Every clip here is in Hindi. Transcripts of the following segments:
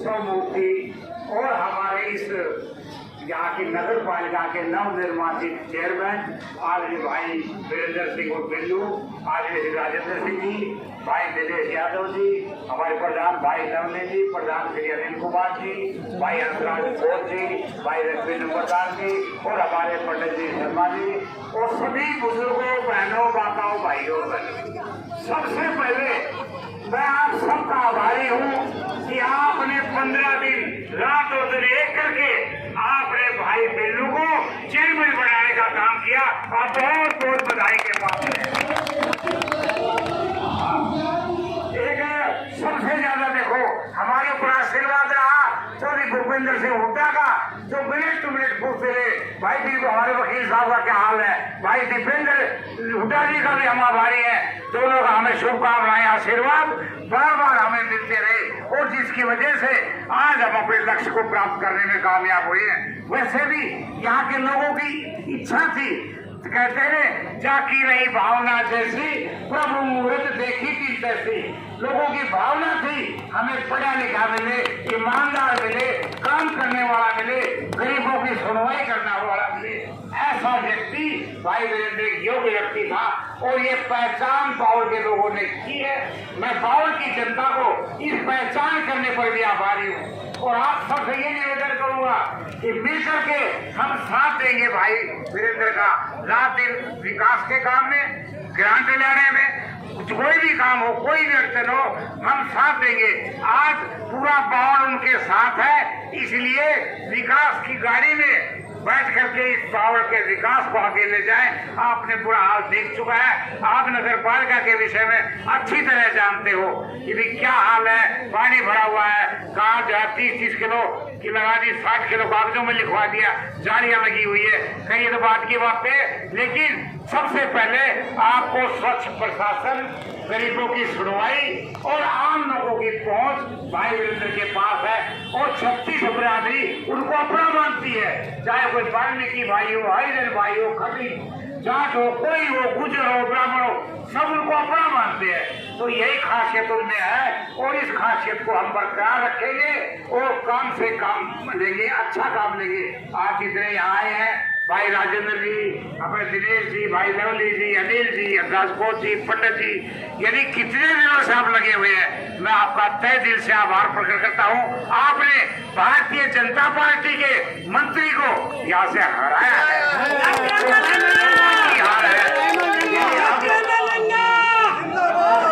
उत्सव मूर्ति और हमारे इस यहाँ की नगर पालिका के नवनिर्वाचित चेयरमैन आदरणीय भाई वीरेंद्र सिंह और बिल्लू, आदरणीय राजेंद्र सिंह जी, भाई दिनेश यादव जी, हमारे प्रधान भाई नवनीत जी, प्रधान श्री अनिल कुमार जी, भाई हंसराज घोष जी, भाई रघुवीर प्रधान जी और हमारे पंडित जी शर्मा जी और सभी बुजुर्गों, बहनों, माताओं, भाइयों, सबसे पहले मैं आप सबका आभारी हूँ कि आपने 15 दिन रात और दिन एक करके आपने भाई बिल्लू को चेयरमैन बनाने का काम किया। आप बहुत बहुत बधाई के पात्र हैं। एक सबसे ज्यादा देखो हमारे ऊपर आशीर्वाद रहा चौधरी भूपेंद्र सिंह हुड्डा का, जो मिनट टू मिनट पूछते रहे भाई जी हमारे वकील साहब का क्या हाल है, भाई दीपेंद्र हुड्डा जी का भी हम आभारी है। दोनों का हमें शुभकामनाएं, आशीर्वाद बार बार हमें मिलते रहे और जिसकी वजह से आज हम अपने लक्ष्य को प्राप्त करने में कामयाब हुए हैं। वैसे भी यहाँ के लोगों की इच्छा थी, कहते हैं जाकी रही भावना जैसी प्रभु मुहूर्त देखी थी तैसी। लोगों की भावना थी हमें पढ़ा लिखा मिले, ईमानदार मिले, काम करने वाला मिले, गरीबों की सुनवाई करने वाला मिले। ऐसा व्यक्ति भाई वीरेंद्र एक योग्य व्यक्ति था और ये पहचान बाउल के लोगों ने की है। मैं बाउल की जनता को इस पहचान करने पर भी आभारी हूँ और आप सबसे ये निवेदन करूंगा कि मिलकर के हम साथ देंगे भाई वीरेंद्र का रात दिन विकास के काम में, ग्रांट लेने में, कोई भी काम हो, कोई भी अड़चन हो, हम साथ देंगे। आज पूरा बावल उनके साथ है, इसलिए विकास की गाड़ी में बैठ करके इस बावल के विकास को आगे ले जाएं। आपने पूरा हाल देख चुका है, आप नगर पालिका के विषय में अच्छी तरह जानते हो कि भी क्या हाल है। पानी भरा हुआ है, कहा जो 30-30 किलो की लगा दी, 60 किलो कागजों में लिखवा दिया, जालियां लगी हुई है, कहीं तो बात की बात है। लेकिन सबसे पहले आपको स्वच्छ प्रशासन, गरीबों की सुनवाई और आम लोगों की पहुंच भाई वीरेंद्र के पास है और 36 बिरादरी उनको अपना मानती है, चाहे कोई वाल्मीकि भाई हो, हरिजन भाई हो, खत्री जाट हो, कोई हो, गुजर हो, ब्राह्मण हो, सब उनको अपना मानते हैं। तो यही खासियत उनमें है और इस खासियत को हम बरकरार रखेंगे और काम से काम लेंगे, अच्छा काम लेंगे। आज जितने यहाँ आए हैं भाई राजेंद्र जी, अपने दिनेश जी, भाई लवली जी, अनिल जी, राजकोट जी, पंडित जी, यानी कितने दिनों से आप लगे हुए हैं, मैं आपका तहे दिल से आभार प्रकट करता हूँ। आपने भारतीय जनता पार्टी के मंत्री को यहाँ से हराया है।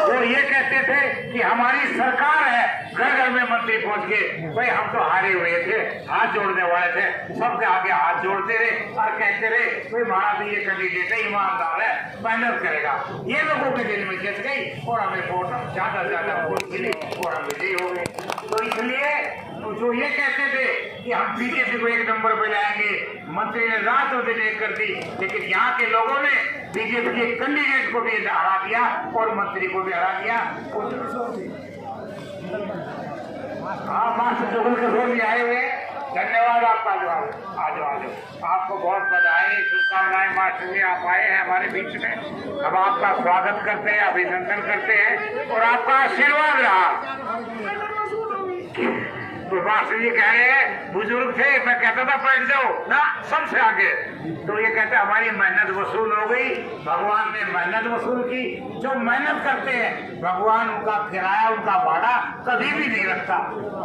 वो ये कहते थे कि हमारी सरकार है, घर घर में मंत्री पहुंच गए। भाई हम तो हारे हुए थे, हाथ जोड़ने वाले थे, सबके आगे हाथ जोड़ते रहे और कहते रहे भाई हमारा भी ये कैंडिडेट है, ईमानदार है, मेहनत करेगा। ये लोगों के दिल में जच गई और हमें वोट ज्यादा से ज्यादा वोट मिली और हम विजयी हो गए। तो इसलिए जो ये कहते थे कि हम बीजेपी को 1 नंबर पे लाएंगे, मंत्री ने रात और दिन एक कर दी, लेकिन यहाँ के लोगों ने बीजेपी के कैंडिडेट को भी हरा दिया और मंत्री को भी हरा दिया। हाँ, मास्टर जोगल के रोल भी आए हुए। धन्यवाद आपका जवाब। आ जाओ। आपको बहुत बधाई, शुभकामनाएं। मास्टर जी आप आए हैं हमारे बीच में, हम आपका स्वागत करते हैं, अभिनंदन करते हैं और आपका आशीर्वाद रहा। तो मास्टर जी कह रहे हैं बुजुर्ग थे, मैं कहता था बैठ जाओ ना, सबसे आगे। तो ये कहते हमारी मेहनत वसूल हो गई, भगवान ने मेहनत वसूल की। जो मेहनत करते हैं भगवान उनका किराया, उनका भाड़ा कभी भी नहीं रखता,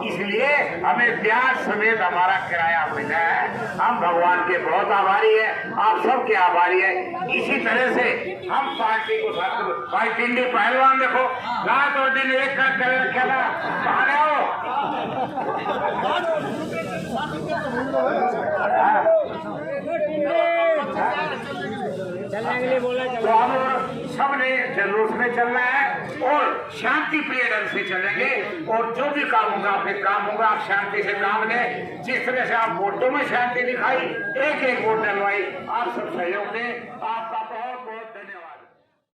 इसलिए हमें ब्याज समेत हमारा किराया मिला है। हम भगवान के बहुत आभारी है, आप सबके आभारी है। इसी तरह से हम पार्टी को साथ भाई टिंडी पहलवान देखो रात और दिन एक कर खेला, बाहर आओ। तो हम सबने जुलूस में चलना है और शांति प्रिय ढंग से चलेंगे और जो भी काम होगा फिर काम होगा, आप शांति से काम लें। जिस तरह से आप वोटों में शांति दिखाई, एक एक वोट डलवाई, आप सब सहयोग दें। आपका